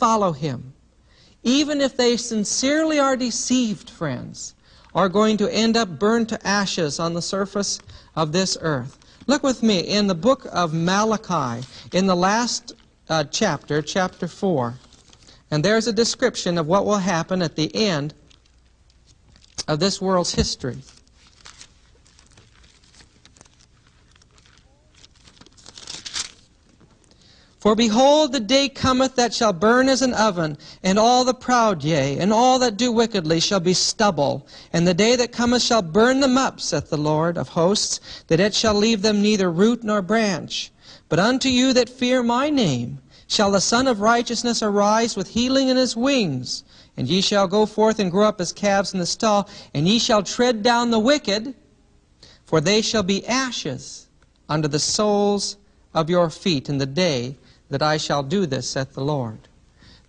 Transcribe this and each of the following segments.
follow him, even if they sincerely are deceived, friends, are going to end up burned to ashes on the surface of this earth. Look with me in the book of Malachi, in the last chapter, chapter 4. And there's a description of what will happen at the end of this world's history. For behold, the day cometh that shall burn as an oven, and all the proud, yea, and all that do wickedly shall be stubble. And the day that cometh shall burn them up, saith the Lord of hosts, that it shall leave them neither root nor branch. But unto you that fear my name shall the Son of Righteousness arise with healing in his wings. And ye shall go forth and grow up as calves in the stall, and ye shall tread down the wicked, for they shall be ashes under the soles of your feet in the day that I shall do this, saith the Lord.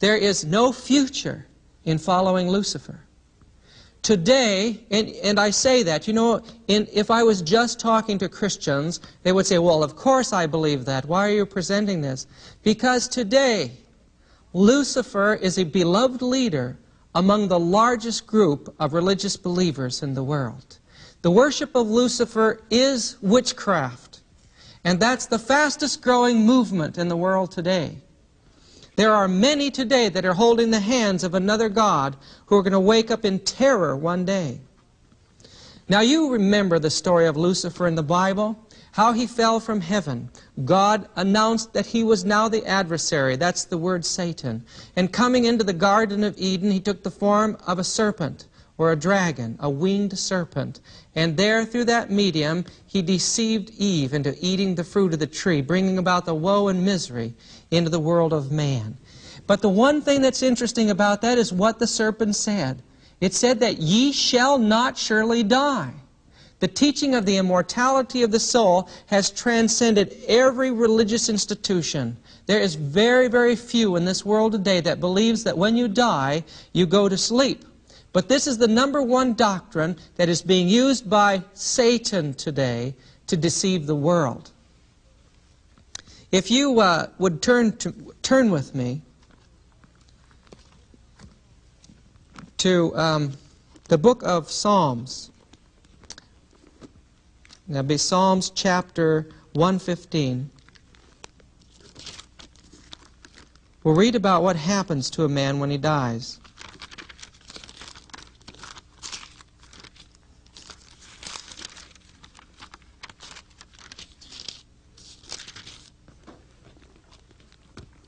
There is no future in following Lucifer. Today, and I say that, you know, if I was just talking to Christians, they would say, well, of course I believe that. Why are you presenting this? Because today, Lucifer is a beloved leader among the largest group of religious believers in the world. The worship of Lucifer is witchcraft. And that's the fastest growing movement in the world today. There are many today that are holding the hands of another god who are going to wake up in terror one day. Now you remember the story of Lucifer in the Bible, how he fell from heaven. God announced that he was now the adversary, that's the word Satan. And coming into the Garden of Eden, he took the form of a serpent, or a dragon, a winged serpent. And there, through that medium, he deceived Eve into eating the fruit of the tree, bringing about the woe and misery into the world of man. But the one thing that's interesting about that is what the serpent said. It said that ye shall not surely die. The teaching of the immortality of the soul has transcended every religious institution. There is very, very few in this world today that believes that when you die, you go to sleep. But this is the number one doctrine that is being used by Satan today to deceive the world. If you would turn with me to the book of Psalms. That'll be Psalms chapter 115. We'll read about what happens to a man when he dies.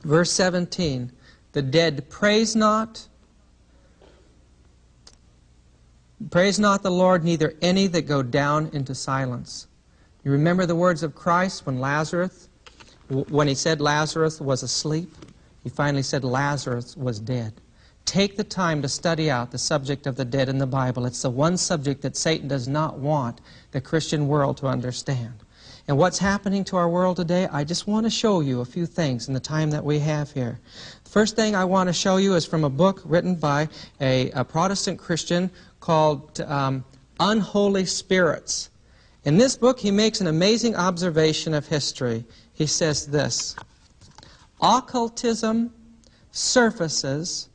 Verse 17, the dead praise not the Lord, neither any that go down into silence. You remember the words of Christ when he said Lazarus was asleep? He finally said Lazarus was dead. Take the time to study out the subject of the dead in the Bible. It's the one subject that Satan does not want the Christian world to understand. And what's happening to our world today, I just want to show you a few things in the time that we have here. The first thing I want to show you is from a book written by a Protestant Christian called Unholy Spirits. In this book, he makes an amazing observation of history. He says this: occultism surfaces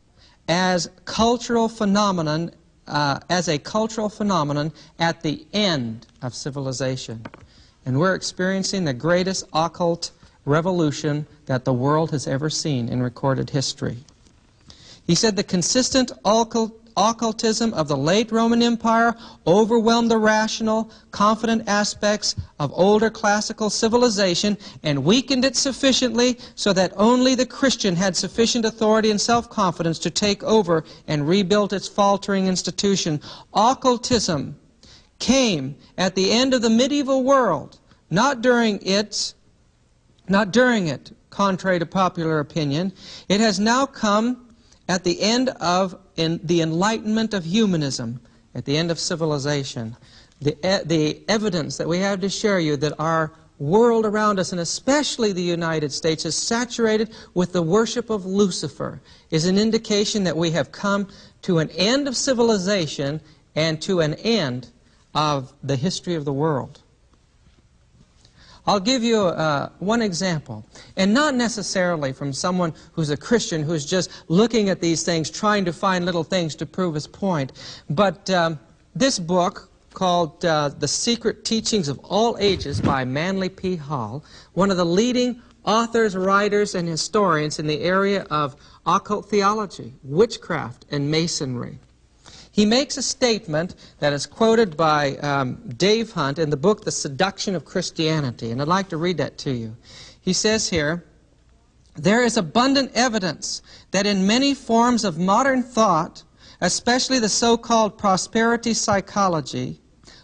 as a cultural phenomenon at the end of civilization. And we're experiencing the greatest occult revolution that the world has ever seen in recorded history. He said the consistent occultism of the late Roman Empire overwhelmed the rational, confident aspects of older classical civilization and weakened it sufficiently so that only the Christian had sufficient authority and self-confidence to take over and rebuild its faltering institution. Occultism came at the end of the medieval world, not during it, contrary to popular opinion. It has now come at the end of the enlightenment of humanism, at the end of civilization. The evidence that we have to share you that our world around us, and especially the United States, is saturated with the worship of Lucifer, is an indication that we have come to an end of civilization and to an end of the history of the world. I'll give you one example, and not necessarily from someone who's a Christian who's just looking at these things, trying to find little things to prove his point. But this book, called The Secret Teachings of All Ages by Manly P. Hall, one of the leading authors, writers, and historians in the area of occult theology, witchcraft, and masonry. He makes a statement that is quoted by Dave Hunt in the book The Seduction of Christianity, and I'd like to read that to you. He says here, "There is abundant evidence that in many forms of modern thought, especially the so-called prosperity psychology,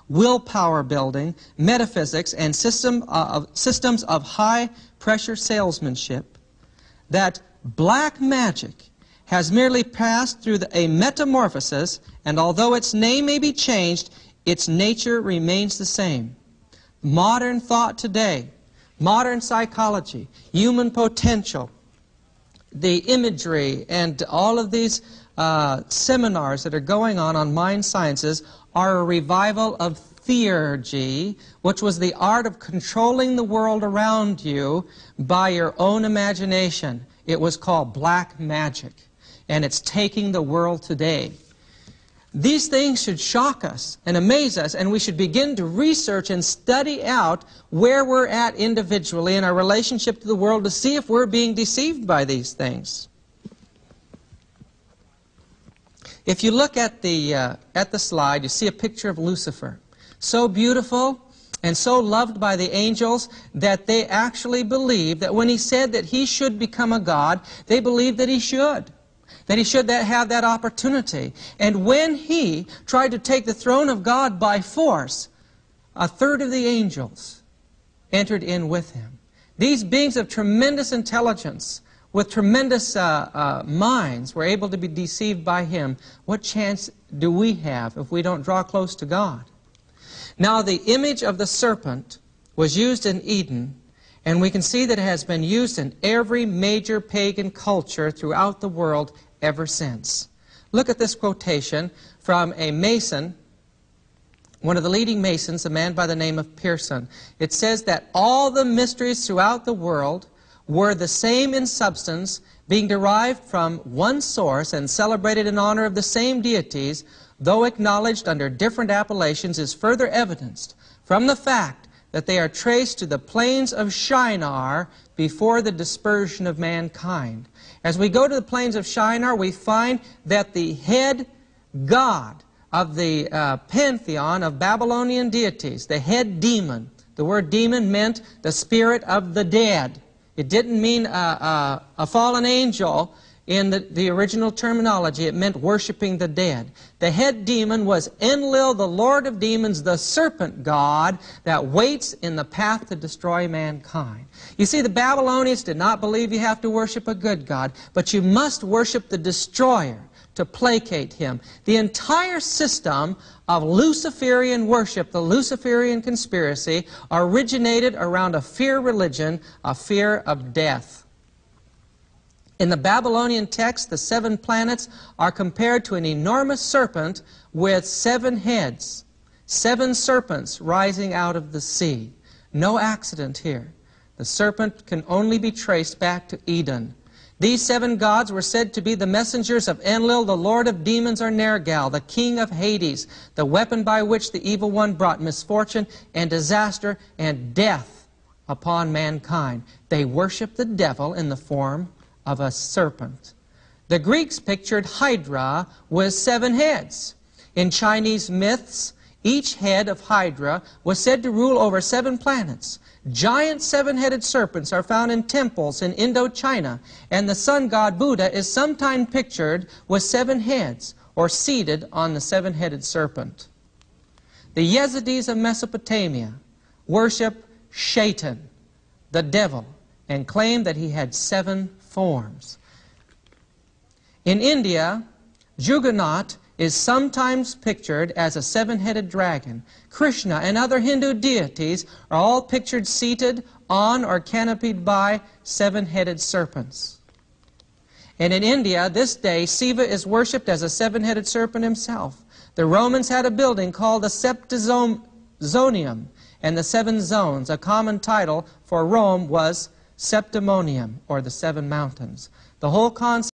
willpower building, metaphysics, and systems of high-pressure salesmanship, that black magic has merely passed through a metamorphosis, and although its name may be changed, its nature remains the same. Modern thought today, modern psychology, human potential, the imagery, and all of these seminars that are going on mind sciences are a revival of theurgy, which was the art of controlling the world around you by your own imagination. It was called black magic, and it's taking the world today. These things should shock us and amaze us, and we should begin to research and study out where we're at individually in our relationship to the world to see if we're being deceived by these things. If you look at the slide, you see a picture of Lucifer. So beautiful and so loved by the angels that they actually believed that when he said that he should become a god, they believed that he should. That he should have that opportunity. And when he tried to take the throne of God by force, a third of the angels entered in with him. These beings of tremendous intelligence, with tremendous minds, were able to be deceived by him. What chance do we have if we don't draw close to God? Now, the image of the serpent was used in Eden, and we can see that it has been used in every major pagan culture throughout the world ever since. Look at this quotation from a Mason, one of the leading Masons, a man by the name of Pearson. It says that all the mysteries throughout the world were the same in substance, being derived from one source and celebrated in honor of the same deities, though acknowledged under different appellations, is further evidenced from the fact that they are traced to the plains of Shinar before the dispersion of mankind. As we go to the plains of Shinar, we find that the head god of the pantheon of Babylonian deities, the head demon, the word demon meant the spirit of the dead. It didn't mean a fallen angel in the original terminology. It meant worshiping the dead. The head demon was Enlil, the lord of demons, the serpent god that waits in the path to destroy mankind. You see, the Babylonians did not believe you have to worship a good god, but you must worship the destroyer to placate him. The entire system of Luciferian worship, the Luciferian conspiracy, originated around a fear religion, a fear of death. In the Babylonian text, the 7 planets are compared to an enormous serpent with 7 heads, 7 serpents rising out of the sea. No accident here. The serpent can only be traced back to Eden. These 7 gods were said to be the messengers of Enlil, the lord of demons, or Nergal, the king of Hades, the weapon by which the evil one brought misfortune and disaster and death upon mankind. They worshiped the devil in the form of a serpent. The Greeks pictured Hydra with 7 heads. In Chinese myths, each head of Hydra was said to rule over 7 planets. Giant 7-headed serpents are found in temples in Indochina, and the sun god Buddha is sometimes pictured with 7 heads, or seated on the 7-headed serpent. The Yazidis of Mesopotamia worship Shaitan, the devil, and claim that he had 7 forms. In India, Juggernaut is sometimes pictured as a 7-headed dragon. Krishna and other Hindu deities are all pictured seated on or canopied by 7-headed serpents. And in India, this day, Shiva is worshipped as a 7-headed serpent himself. The Romans had a building called the Septizonium, And the 7 zones, a common title for Rome was Septimonium, or the 7 mountains. The whole concept